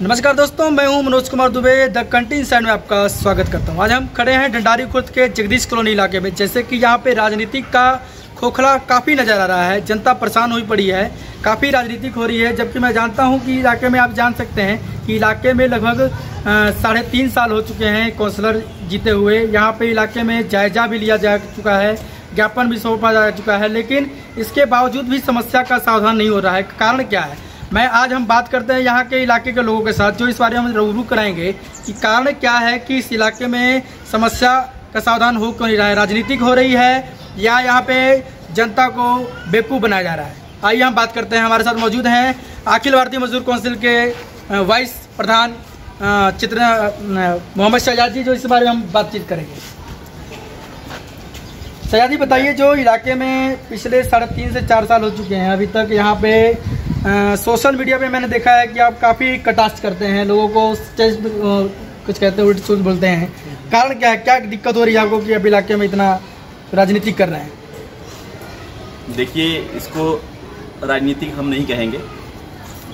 नमस्कार दोस्तों, मैं हूं Manoj Kumar Dubey. The country inside में आपका स्वागत करता हूं। आज हम खड़े हैं ढंडारी खुर्द के जगदीश कॉलोनी इलाके में। जैसे कि यहां पे राजनीतिक का खोखला काफ़ी नज़र आ रहा है, जनता परेशान हुई पड़ी है, काफ़ी राजनीतिक हो रही है। जबकि मैं जानता हूं कि इलाके में आप जान सकते हैं कि इलाके में लगभग 3.5 साल हो चुके हैं काउंसलर जीते हुए। यहाँ पे इलाके में जायजा भी लिया जा चुका है, ज्ञापन भी सौंपा जा चुका है, लेकिन इसके बावजूद भी समस्या का समाधान नहीं हो रहा है। कारण क्या है, मैं आज हम बात करते हैं यहाँ के इलाके के लोगों के साथ, जो इस बारे में हम रूबरू कराएंगे कि कारण क्या है कि इस इलाके में समस्या का समाधान हो क्यों नहीं रहा है। राजनीतिक हो रही है या यहाँ पे जनता को बेवकूफ़ बनाया जा रहा है। आइए हम बात करते हैं। हमारे साथ मौजूद हैं अखिल भारतीय मजदूर काउंसिल के वाइस प्रधान मोहम्मद शहजाद जी, जो इस बारे में हम बातचीत करेंगे। शहजाद जी बताइए, जो इलाके में पिछले 3.5 से 4 साल हो चुके हैं, अभी तक यहाँ पे सोशल मीडिया पे मैंने देखा है कि आप काफ़ी कटाक्ष करते हैं, लोगों को कुछ कहते हैं, उल्ट सुल्ट बोलते हैं। कारण क्या है, क्या दिक्कत हो रही है आपको कि अब इलाके में इतना राजनीतिक कर रहे हैं? देखिए, इसको राजनीतिक हम नहीं कहेंगे।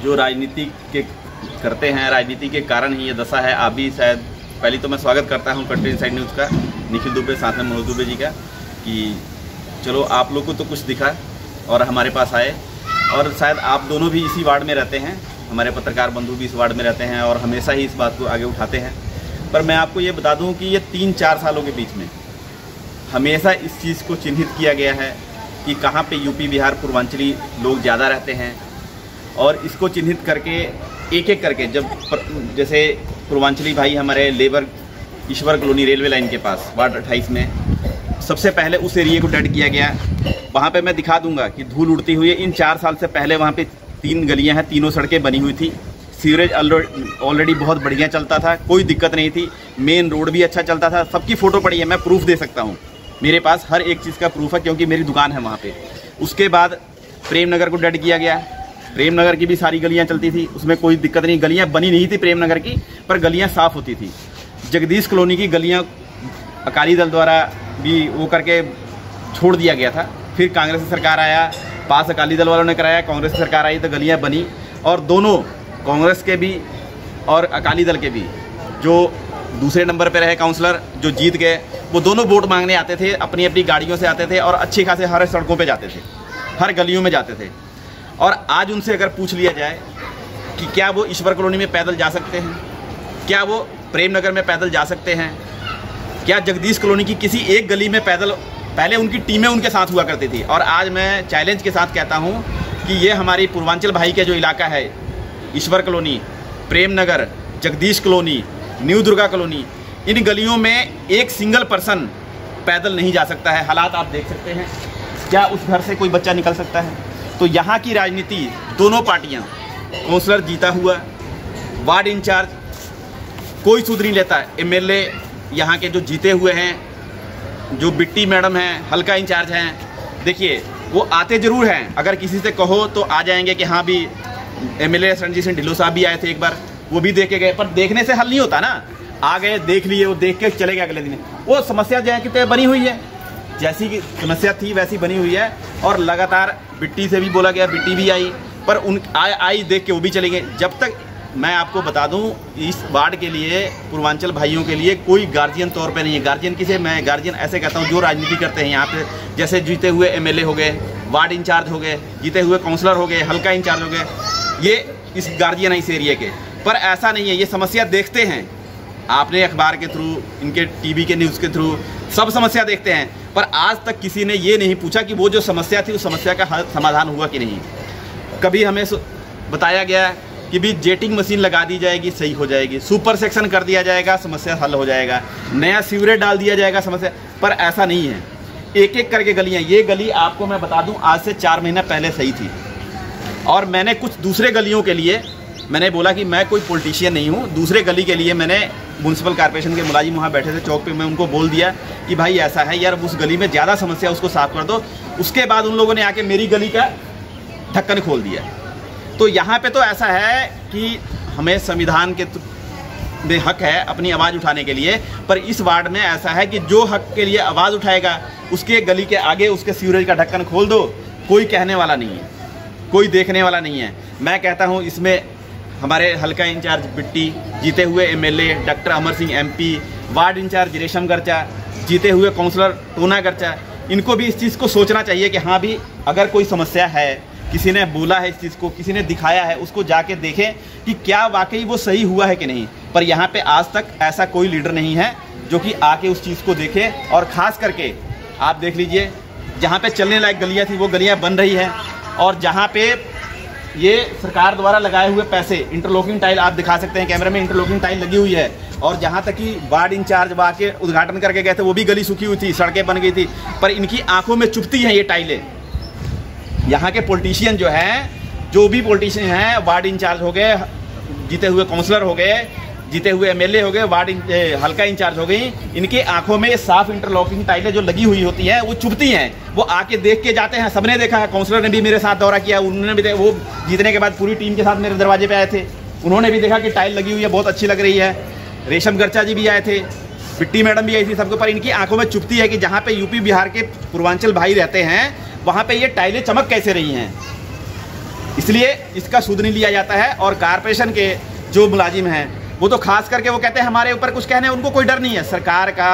जो राजनीतिक के करते हैं, राजनीति के कारण ही ये दशा है। आप भी शायद, पहले तो मैं स्वागत करता हूँ कंट्री इनसाइड न्यूज़ का, निखिल दुबे साथ में मनोज दुबे जी का, कि चलो आप लोग को तो कुछ दिखा और हमारे पास आए। और शायद आप दोनों भी इसी वार्ड में रहते हैं, हमारे पत्रकार बंधु भी इस वार्ड में रहते हैं और हमेशा ही इस बात को आगे उठाते हैं। पर मैं आपको ये बता दूं कि ये 3-4 सालों के बीच में हमेशा इस चीज़ को चिन्हित किया गया है कि कहाँ पे यूपी बिहार पूर्वांचली लोग ज़्यादा रहते हैं, और इसको चिन्हित करके एक एक करके, जब जैसे पूर्वांचली भाई हमारे लेबर ईश्वर कॉलोनी रेलवे लाइन के पास वार्ड 28 में सबसे पहले उस एरिया को डेड किया गया। वहाँ पे मैं दिखा दूंगा कि धूल उड़ती हुई इन 4 साल से पहले वहाँ पे 3 गलियाँ हैं, तीनों सड़कें बनी हुई थी। सीवरेज ऑलरेडी बहुत बढ़िया चलता था, कोई दिक्कत नहीं थी। मेन रोड भी अच्छा चलता था, सबकी फ़ोटो पड़ी है, मैं प्रूफ दे सकता हूँ, मेरे पास हर एक चीज़ का प्रूफ है क्योंकि मेरी दुकान है वहाँ पे। उसके बाद प्रेम नगर को डेड किया गया। प्रेम नगर की भी सारी गलियाँ चलती थी, उसमें कोई दिक्कत नहीं, गलियाँ बनी नहीं थी प्रेम नगर की, पर गलियाँ साफ़ होती थी। जगदीश कॉलोनी की गलियाँ अकाली दल द्वारा भी वो करके छोड़ दिया गया था। फिर कांग्रेस सरकार आया, पास अकाली दल वालों ने कराया, कांग्रेस सरकार आई तो गलियाँ बनी। और दोनों, कांग्रेस के भी और अकाली दल के भी, जो दूसरे नंबर पे रहे काउंसलर जो जीत गए, वो दोनों वोट मांगने आते थे, अपनी अपनी गाड़ियों से आते थे और अच्छे खासे हर सड़कों पे जाते थे, हर गलियों में जाते थे। और आज उनसे अगर पूछ लिया जाए कि क्या वो ईश्वर कॉलोनी में पैदल जा सकते हैं, क्या वो प्रेम नगर में पैदल जा सकते हैं, क्या जगदीश कॉलोनी की किसी एक गली में पैदल, पहले उनकी टीमें उनके साथ हुआ करती थी, और आज मैं चैलेंज के साथ कहता हूं कि ये हमारी पूर्वांचल भाई का जो इलाका है, Ishwar colony, Prem Nagar, Jagdish colony, new Durga colony, इन गलियों में एक सिंगल पर्सन पैदल नहीं जा सकता है। हालात आप देख सकते हैं, क्या उस घर से कोई बच्चा निकल सकता है? तो यहाँ की राजनीति, दोनों पार्टियाँ, काउंसलर जीता हुआ, वार्ड इंचार्ज, कोई सुध नहीं लेता। MLA यहाँ के जो जीते हुए हैं, जो बिट्टी मैडम हैं, हल्का इंचार्ज हैं, देखिए वो आते ज़रूर हैं, अगर किसी से कहो तो आ जाएंगे कि हाँ भी MLA रणजीत सिंह ढिल्लों साहब भी आए थे एक बार, वो भी देख के गए। पर देखने से हल नहीं होता ना, आ गए, देख लिए, वो देख के चले गए अगले दिन। वो समस्या जो है कि बनी हुई है, जैसी की समस्या थी वैसी बनी हुई है। और लगातार बिट्टी से भी बोला गया, बिट्टी भी आई, पर उन आई देख के वो भी चले गए। जब तक, मैं आपको बता दूं, इस वार्ड के लिए, पूर्वांचल भाइयों के लिए कोई गार्जियन तौर पे नहीं है। गार्जियन किसे, मैं गार्जियन ऐसे कहता हूं जो राजनीति करते हैं यहाँ पे, जैसे जीते हुए MLA हो गए, वार्ड इंचार्ज हो गए, जीते हुए काउंसलर हो गए, हल्का इंचार्ज हो गए, ये इस गार्जियन है इस एरिया के। पर ऐसा नहीं है, ये समस्या देखते हैं, आपने अखबार के थ्रू, इनके TV के न्यूज़ के थ्रू सब समस्या देखते हैं, पर आज तक किसी ने ये नहीं पूछा कि वो जो समस्या थी उस समस्या का समाधान हुआ कि नहीं। कभी हमें बताया गया कि भी जेटिंग मशीन लगा दी जाएगी, सही हो जाएगी, सुपर सेक्शन कर दिया जाएगा, समस्या हल हो जाएगा, नया सीवरेज डाल दिया जाएगा, समस्या, पर ऐसा नहीं है। एक एक करके गलियां, ये गली आपको मैं बता दूं आज से 4 महीना पहले सही थी, और मैंने कुछ दूसरे गलियों के लिए, मैंने बोला कि मैं कोई पॉलिटिशियन नहीं हूँ, दूसरे गली के लिए मैंने म्यूनसिपल कॉर्पोरेशन के मुलाजिम वहाँ बैठे थे चौक पे, मैं उनको बोल दिया कि भाई ऐसा है यार, उस गली में ज़्यादा समस्या, उसको साफ कर दो। उसके बाद उन लोगों ने आके मेरी गली का ढक्कन खोल दिया। तो यहाँ पे तो ऐसा है कि हमें संविधान के में हक है अपनी आवाज़ उठाने के लिए, पर इस वार्ड में ऐसा है कि जो हक के लिए आवाज़ उठाएगा उसके गली के आगे उसके सीवरेज का ढक्कन खोल दो, कोई कहने वाला नहीं है, कोई देखने वाला नहीं है। मैं कहता हूँ इसमें हमारे हल्का इंचार्ज बिट्टी, जीते हुए MLA doctor Amar Singh MP, ward in charge रेशम गर्चा, जीते हुए काउंसलर टोना गर्चा, इनको भी इस चीज़ को सोचना चाहिए कि हाँ भी अगर कोई समस्या है, किसी ने बोला है इस चीज़ को, किसी ने दिखाया है, उसको जाके देखें कि क्या वाकई वो सही हुआ है कि नहीं। पर यहाँ पे आज तक ऐसा कोई लीडर नहीं है जो कि आके उस चीज़ को देखे। और ख़ास करके आप देख लीजिए, जहाँ पे चलने लायक गलियाँ थी वो गलियाँ बन रही हैं, और जहाँ पे ये सरकार द्वारा लगाए हुए पैसे, इंटरलॉकिंग टाइल आप दिखा सकते हैं कैमरे में, इंटरलॉकिंग टाइल लगी हुई है। और जहाँ तक कि वार्ड इंचार्ज वहाँ के उद्घाटन करके गए थे, वो भी गली सूखी हुई थी, सड़कें बन गई थी, पर इनकी आंखों में चुभती हैं ये टाइलें। यहाँ के पॉलिटिशियन जो हैं, जो भी पॉलिटिशियन हैं, वार्ड इंचार्ज हो गए, जीते हुए काउंसलर हो गए, जीते हुए एमएलए हो गए, हल्का इंचार्ज हो गई, इनके आंखों में साफ इंटरलॉकिंग टाइलें जो लगी हुई होती हैं वो चुभती हैं। वो आके देख के जाते हैं, सबने देखा है, काउंसलर ने भी मेरे साथ दौरा किया, उन्होंने भी वो जीतने के बाद पूरी टीम के साथ मेरे दरवाजे पे आए थे, उन्होंने भी देखा कि टाइल लगी हुई है, बहुत अच्छी लग रही है। रेशम गर्चा जी भी आए थे, बिट्टी मैडम भी आई थी, सबके ऊपर इनकी आंखों में चुभती है कि जहाँ पे यूपी बिहार के पूर्वांचल भाई रहते हैं वहाँ पे ये टाइलें चमक कैसे रही हैं। इसलिए इसका सुध नहीं लिया जाता है। और कारपोरेशन के जो मुलाजिम हैं वो तो खास करके वो कहते हैं हमारे ऊपर कुछ कहने, उनको कोई डर नहीं है। सरकार का,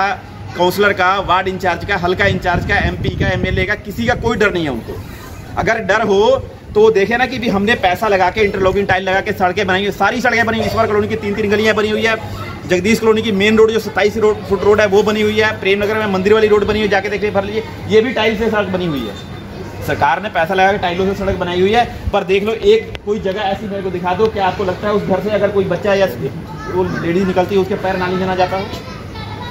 काउंसलर का, वार्ड इंचार्ज का, हल्का इंचार्ज का, एमपी का, एमएलए का, किसी का कोई डर नहीं है उनको। अगर डर हो तो वो देखे ना कि भी हमने पैसा लगा के इंटरलॉकिंग टाइल लगा के सड़कें बनाई, सारी सड़कें बनी हुई। ईश्वर कॉलोनी की 3-3 गलियाँ बनी हुई है, जगदीश कॉलोनी की मेन रोड जो 27 फुट रोड है वो बनी हुई है, प्रेमनगर में मंदिर वाली रोड बनी हुई है, जाके देखिए भर लीजिए, ये भी टाइल से सड़क बनी हुई है। सरकार ने पैसा लगा के टाइलों से सड़क बनाई हुई है। पर देख लो, एक कोई जगह ऐसी मेरे को दिखा दो कि आपको लगता है उस घर से अगर कोई बच्चा या वो लेडीज निकलती है उसके पैर नाली में ना जाता हो।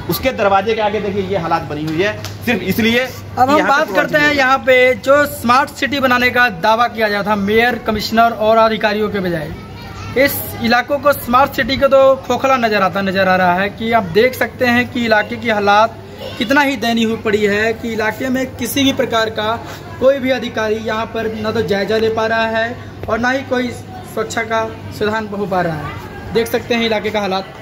उसके दरवाजे के आगे देखिए ये हालात बनी हुई है, सिर्फ इसलिए। अब हम बात करते हैं यहाँ पे जो स्मार्ट सिटी बनाने का दावा किया गया था मेयर, कमिश्नर और अधिकारियों के बजाय, इस इलाकों को स्मार्ट सिटी का तो खोखला नजर आ रहा है कि आप देख सकते हैं कि इलाके की हालात कितना ही दयनीय हो पड़ी है कि इलाके में किसी भी प्रकार का कोई भी अधिकारी यहाँ पर न तो जायजा ले पा रहा है और ना ही कोई स्वच्छता का सुधार हो पा रहा है। देख सकते हैं इलाके का हालात।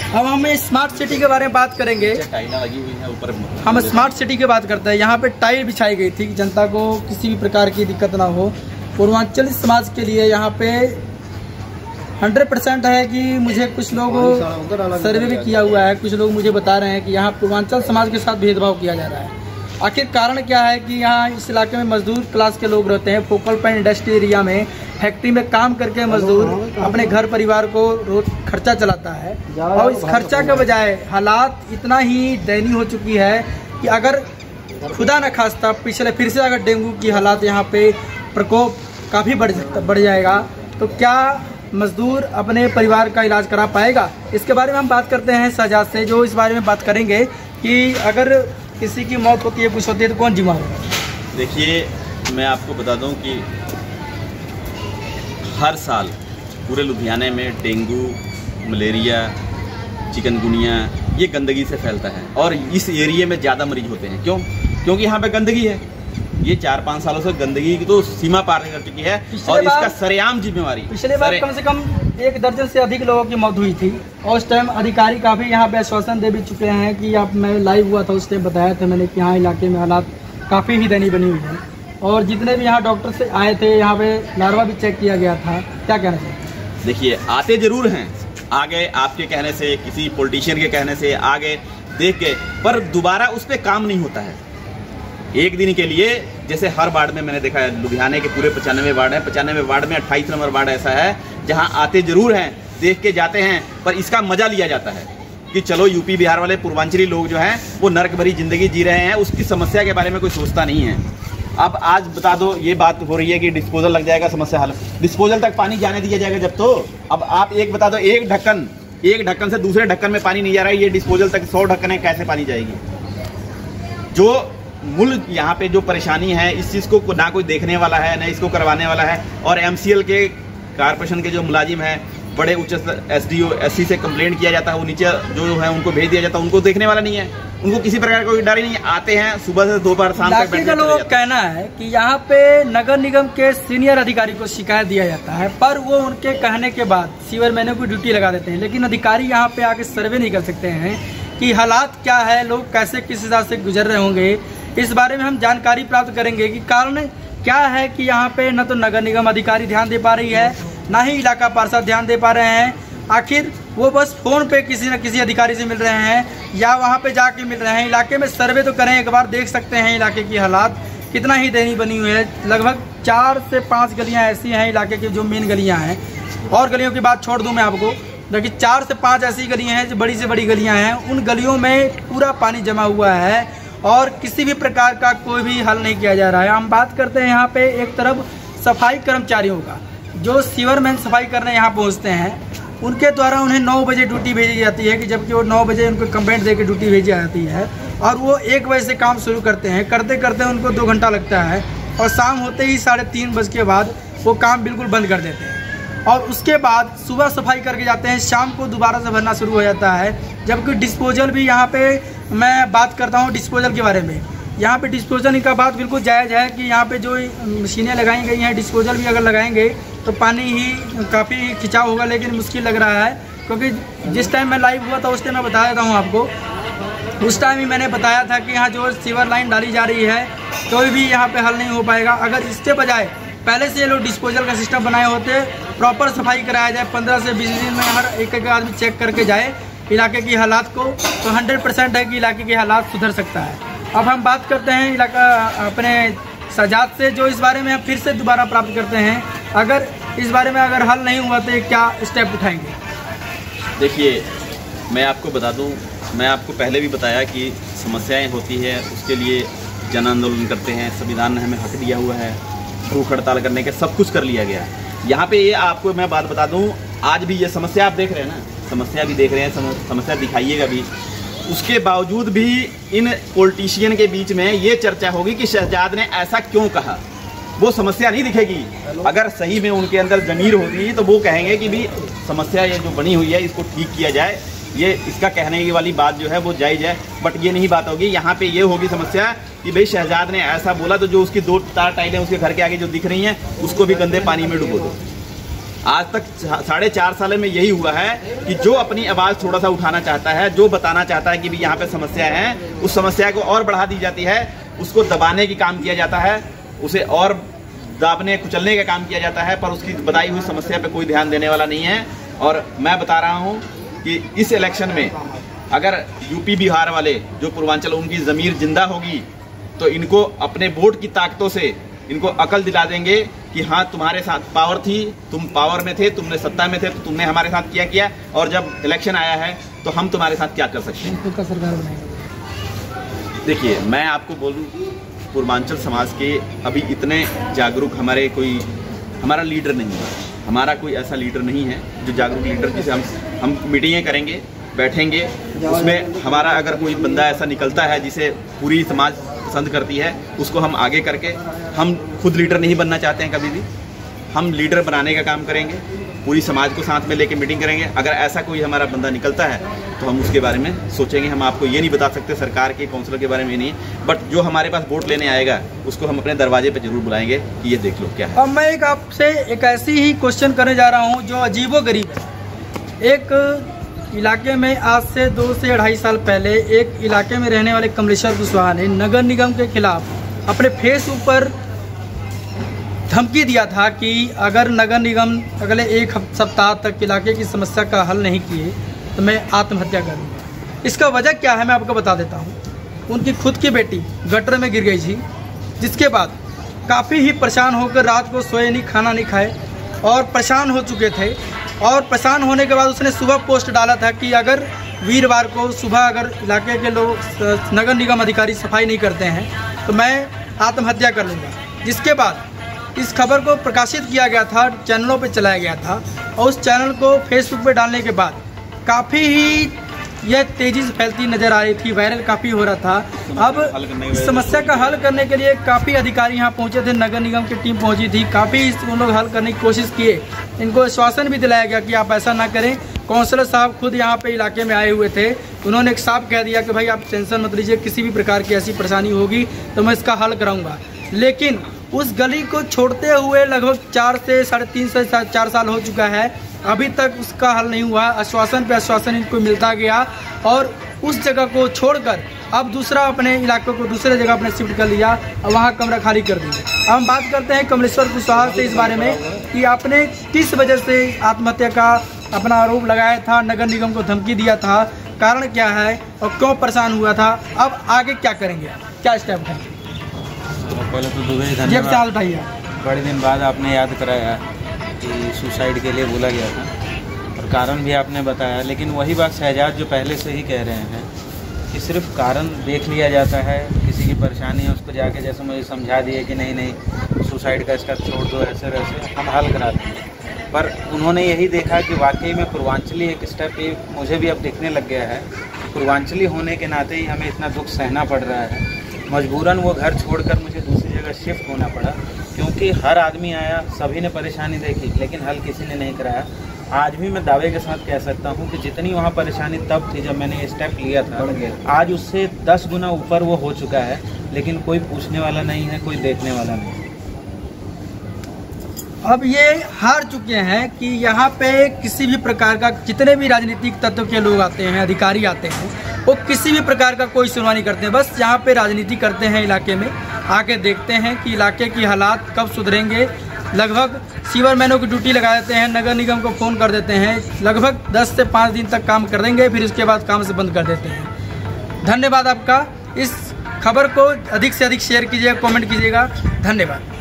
अब हम स्मार्ट सिटी के बारे में बात करेंगे। टाइलें लगी हुई हैं ऊपर, हम स्मार्ट सिटी की बात करते हैं। यहाँ पे टाइल बिछाई गई थी, जनता को किसी भी प्रकार की दिक्कत ना हो। पूर्वांचली समाज के लिए यहाँ पे 100% है कि मुझे कुछ लोग सर्वे भी किया हुआ है, कुछ लोग मुझे बता रहे हैं कि यहाँ पूर्वांचल समाज के साथ भेदभाव किया जा रहा है। आखिर कारण क्या है कि यहाँ इस इलाके में मजदूर क्लास के लोग रहते हैं। फोकल पॉइंट इंडस्ट्री एरिया में फैक्ट्री में काम करके मजदूर अपने घर परिवार को रोज खर्चा चलाता है, और इस खर्चा के बजाय हालात इतना ही दयनीय हो चुकी है कि अगर खुदा न खास्ता पिछले फिर से अगर डेंगू की हालात यहाँ पे प्रकोप काफ़ी बढ़ जाएगा तो क्या मजदूर अपने परिवार का इलाज करा पाएगा? इसके बारे में हम बात करते हैं शहजाद से, जो इस बारे में बात करेंगे कि अगर किसी की मौत होती है, कुछ होती है तो कौन जिम्मेदार है? देखिए, मैं आपको बता दूं कि हर साल पूरे लुधियाने में डेंगू, मलेरिया, चिकनगुनिया ये गंदगी से फैलता है, और इस एरिया में ज़्यादा मरीज होते हैं। क्यों? क्योंकि यहाँ पे गंदगी है। ये 4-5 सालों से गंदगी की तो सीमा पार कर चुकी है, और इसका सरेआम जिम्मेवारी। पिछले बार कम से कम 1 दर्जन से अधिक लोगों की मौत हुई थी, और उस टाइम अधिकारी काफ़ी यहाँ पे आश्वासन दे भी चुके हैं कि आप, मैं लाइव हुआ था उस टाइम, बताया था मैंने कि यहाँ इलाके में हालात काफ़ी ही दयनीय बनी हुई है। और जितने भी यहाँ डॉक्टर से आए थे, यहाँ पे लार्वा भी चेक किया गया था। क्या कहना चाहिए? देखिए, आते जरूर हैं, आगे आपके कहने से, किसी पॉलिटिशियन के कहने से, आगे देख के, पर दोबारा उस पर काम नहीं होता है। एक दिन के लिए, जैसे हर वार्ड में मैंने देखा है, लुधियाने के पूरे 95 वार्ड हैं, 95 वार्ड में 28 नंबर वार्ड ऐसा है जहां आते जरूर हैं, देख के जाते हैं, पर इसका मजा लिया जाता है कि चलो यूपी बिहार वाले पूर्वांचली लोग जो हैं वो नर्क भरी जिंदगी जी रहे हैं, उसकी समस्या के बारे में कोई सोचता नहीं है। अब आज बता दो, ये बात हो रही है कि डिस्पोजल लग जाएगा, समस्या हल। डिस्पोजल तक पानी जाने दिया जाएगा जब तो। अब आप एक बता दो, एक ढक्कन से दूसरे ढक्कन में पानी नहीं जा रहा है, ये डिस्पोजल तक 100 ढक्कन है, कैसे पानी जाएगी? जो मूल यहाँ पे जो परेशानी है, इस चीज़ को ना कोई देखने वाला है, ना इसको करवाने वाला है। और MCL के, कारपोरेशन के जो मुलाजिम हैं, बड़े उच्च SDO SC से कंप्लेंट किया जाता है, वो नीचे जो है उनको भेज दिया जाता है, उनको देखने वाला नहीं है, उनको किसी प्रकार का कोई डर ही नहीं। आते हैं सुबह से दोपहर शाम तक बैठे। लोगों का कहना है कि यहाँ पे नगर निगम के सीनियर अधिकारी को शिकायत दिया जाता है, पर वो उनके कहने के बाद सीवर मैंने कोई ड्यूटी लगा देते हैं, लेकिन अधिकारी यहाँ पे आके सर्वे नहीं कर सकते हैं कि हालात क्या है, लोग कैसे किस हिसाब से गुजर रहे होंगे। इस बारे में हम जानकारी प्राप्त करेंगे कि कारण क्या है कि यहाँ पे न तो नगर निगम अधिकारी ध्यान दे पा रही है, ना ही इलाका पार्षद ध्यान दे पा रहे हैं। आखिर वो बस फ़ोन पे किसी न किसी अधिकारी से मिल रहे हैं या वहाँ पे जाके मिल रहे हैं। इलाके में सर्वे तो करें एक बार, देख सकते हैं इलाके की हालात कितना ही दयनीय बनी हुई है। लगभग 4 से 5 गलियाँ ऐसी हैं इलाके की जो मेन गलियाँ हैं, और गलियों की बात छोड़ दूँ मैं आपको। देखिए 4 से 5 ऐसी गलियाँ हैं जो बड़ी से बड़ी गलियाँ हैं, उन गलियों में पूरा पानी जमा हुआ है और किसी भी प्रकार का कोई भी हल नहीं किया जा रहा है। हम बात करते हैं यहाँ पे एक तरफ सफाई कर्मचारियों का, जो सीवरमैन सफाई करने यहाँ पहुँचते हैं, उनके द्वारा उन्हें 9 बजे ड्यूटी भेजी जाती है कि जबकि वो 9 बजे उनको कंप्लेंट दे के ड्यूटी भेजी जाती है और वो 1 बजे से काम शुरू करते हैं। करते करते उनको 2 घंटा लगता है और शाम होते ही 3:30 बजे के बाद वो काम बिल्कुल बंद कर देते हैं। और उसके बाद सुबह सफाई करके जाते हैं, शाम को दोबारा से भरना शुरू हो जाता है। जबकि डिस्पोजल भी यहाँ पे मैं बात करता हूँ डिस्पोजल के बारे में, यहाँ पे डिस्पोजल का बात बिल्कुल जायज़ है कि यहाँ पे जो मशीनें लगाई गई हैं, डिस्पोजल भी अगर लगाएंगे तो पानी ही काफ़ी खिंचाव होगा, लेकिन मुश्किल लग रहा है। क्योंकि जिस टाइम मैं लाइव हुआ था उस टाइम मैं बता देता हूँ आपको, उस टाइम ही मैंने बताया था कि यहाँ जो सीवर लाइन डाली जा रही है कोई भी यहाँ पे हल नहीं हो पाएगा। अगर इसके बजाय पहले से ये लोग डिस्पोजल का सिस्टम बनाए होते, प्रॉपर सफाई कराया जाए, 15 से 20 दिन में हर एक आदमी चेक करके जाए इलाके की हालात को, तो 100% है कि इलाके के हालात सुधर सकता है। अब हम बात करते हैं इलाका अपने सजाद से, जो इस बारे में हम फिर से दोबारा प्राप्त करते हैं। अगर इस बारे में अगर हल नहीं हुआ तो क्या स्टेप उठाएंगे? देखिए मैं आपको बता दूं, मैं आपको पहले भी बताया कि समस्याएं होती है, उसके लिए जन आंदोलन करते हैं, संविधान ने हमें हक दिया हुआ है, भूख हड़ताल करने के सब कुछ कर लिया गया है। यहाँ पे ये आपको मैं बात बता दूं, आज भी ये समस्या आप देख रहे हैं ना, समस्या भी देख रहे हैं, समस्या दिखाइएगा भी। उसके बावजूद भी इन पॉलिटिशियन के बीच में ये चर्चा होगी कि शहजाद ने ऐसा क्यों कहा, वो समस्या नहीं दिखेगी। अगर सही में उनके अंदर ज़मीर होगी तो वो कहेंगे कि भी समस्या ये जो बनी हुई है इसको ठीक किया जाए, ये इसका कहने की वाली बात जो है वो जायज़ है। बट ये नहीं बात होगी, यहाँ पे ये होगी समस्या कि भाई शहजाद ने ऐसा बोला तो जो उसकी 2 टाइलें उसके घर के आगे जो दिख रही हैं उसको भी गंदे पानी में डुबो दो। आज तक 4.5 साल में यही हुआ है कि जो अपनी आवाज़ थोड़ा सा उठाना चाहता है, जो बताना चाहता है कि भी यहाँ पे समस्या है, उस समस्या को और बढ़ा दी जाती है, उसको दबाने की काम किया जाता है, उसे और दाबने कुचलने का काम किया जाता है, पर उसकी बताई हुई समस्या पे कोई ध्यान देने वाला नहीं है। और मैं बता रहा हूँ कि इस इलेक्शन में अगर यूपी बिहार वाले जो पूर्वांचल उनकी ज़मीर जिंदा होगी तो इनको अपने वोट की ताकतों से इनको अकल दिला देंगे कि हाँ तुम्हारे साथ पावर थी, तुम पावर में थे, तुमने सत्ता में थे, तो तुमने हमारे साथ किया और जब इलेक्शन आया है तो हम तुम्हारे साथ क्या कर सकते हैं। सरकार बनाएंगे। देखिए मैं आपको बोलूँ, पूर्वांचल समाज के अभी इतने जागरूक हमारा लीडर नहीं है, हमारा कोई ऐसा लीडर नहीं है जो जागरूक लीडर जिसे हम मीटिंगें करेंगे, बैठेंगे, उसमें हमारा अगर कोई बंदा ऐसा निकलता है जिसे पूरी समाज पसंद करती है उसको हम आगे करके, हम खुद लीडर नहीं बनना चाहते हैं कभी भी, हम लीडर बनाने का काम करेंगे, पूरी समाज को साथ में लेके मीटिंग करेंगे। अगर ऐसा कोई हमारा बंदा निकलता है तो हम उसके बारे में सोचेंगे। हम आपको ये नहीं बता सकते सरकार के काउंसिलर के बारे में नहीं, बट जो हमारे पास वोट लेने आएगा उसको हम अपने दरवाजे पे जरूर बुलाएंगे कि ये देख लो क्या है। अब मैं एक आपसे एक ऐसी ही क्वेश्चन करने जा रहा हूँ जो अजीबोगरीब है। एक इलाके में आज से 2 से 2.5 साल पहले एक इलाके में रहने वाले कमलेश्वर कुशवाहा ने नगर निगम के खिलाफ अपने फेसबुक पर धमकी दिया था कि अगर नगर निगम अगले 1 सप्ताह तक इलाके की समस्या का हल नहीं किए तो मैं आत्महत्या करूँगा। इसका वजह क्या है मैं आपको बता देता हूँ। उनकी खुद की बेटी गटर में गिर गई थी, जिसके बाद काफ़ी ही परेशान होकर रात को सोए नहीं, खाना नहीं खाए और परेशान हो चुके थे। और परेशान होने के बाद उसने सुबह पोस्ट डाला था कि अगर वीरवार को सुबह अगर इलाके के लोग नगर निगम अधिकारी सफाई नहीं करते हैं तो मैं आत्महत्या कर लूँगा। जिसके बाद इस खबर को प्रकाशित किया गया था, चैनलों पे चलाया गया था और उस चैनल को फेसबुक पे डालने के बाद काफ़ी ही यह तेज़ी से फैलती नज़र आ रही थी, वायरल काफ़ी हो रहा था। अब इस समस्या का हल करने के लिए काफ़ी अधिकारी यहाँ पहुँचे थे, नगर निगम की टीम पहुँची थी, काफ़ी उन लोग हल करने की कोशिश किए। इनको आश्वासन भी दिलाया गया कि आप ऐसा ना करें। काउंसलर साहब खुद यहाँ पे इलाके में आए हुए थे, उन्होंने एक साफ कह दिया कि भाई आप टेंशन मत लीजिए, किसी भी प्रकार की ऐसी परेशानी होगी तो मैं इसका हल कराऊंगा। लेकिन उस गली को छोड़ते हुए लगभग 4 से 3.5 से 4 साल हो चुका है, अभी तक उसका हल नहीं हुआ। आश्वासन पे आश्वासन इनको मिलता गया और उस जगह को छोड़कर अब दूसरा अपने इलाके को दूसरे जगह अपने शिफ्ट कर लिया और वहाँ कमरा खाली कर दिया। अब हम बात करते हैं कमलेश्वर कुशवाहा से इस बारे में कि आपने किस वजह से आत्महत्या का अपना आरोप लगाया था, नगर निगम को धमकी दिया था, कारण क्या है और क्यों परेशान हुआ था, अब आगे क्या करेंगे, क्या स्टेप है? पहले तो दुबे धन्यवाद, बड़े दिन बाद आपने याद कराया कि सुसाइड के लिए बोला गया था और कारण भी आपने बताया। लेकिन वही बात शहजाद जो पहले से ही कह रहे हैं कि सिर्फ कारण देख लिया जाता है, किसी की परेशानी है उसको जाके जैसे मुझे समझा दिए कि नहीं सुसाइड का स्टेप छोड़ दो, ऐसे वैसे हम हल करा देंगे। पर उन्होंने यही देखा कि वाकई में पूर्वांचली एक स्टेप ये मुझे भी अब दिखने लग गया है। पूर्वांचली होने के नाते ही हमें इतना दुख सहना पड़ रहा है। मजबूरन वो घर छोड़कर मुझे दूसरी जगह शिफ्ट होना पड़ा, क्योंकि हर आदमी आया, सभी ने परेशानी देखी, लेकिन हल किसी ने नहीं कराया। आज भी मैं दावे के साथ कह सकता हूं कि जितनी वहां परेशानी तब थी जब मैंने ये स्टेप लिया था, आज उससे 10 गुना ऊपर वो हो चुका है, लेकिन कोई पूछने वाला नहीं है, कोई देखने वाला नहीं है। अब ये हार चुके हैं कि यहाँ पे किसी भी प्रकार का, जितने भी राजनीतिक तत्व के लोग आते हैं, अधिकारी आते हैं, वो किसी भी प्रकार का कोई सुनवाई नहीं करते हैं। बस यहाँ पे राजनीति करते हैं, इलाके में आके देखते हैं कि इलाके की हालात कब सुधरेंगे। लगभग सीवरमैनों की ड्यूटी लगा देते हैं, नगर निगम को फ़ोन कर देते हैं, लगभग 10 से 5 दिन तक काम कर देंगे, फिर उसके बाद काम से बंद कर देते हैं। धन्यवाद आपका। इस खबर को अधिक से अधिक शेयर कीजिएगा, कमेंट कीजिएगा। धन्यवाद।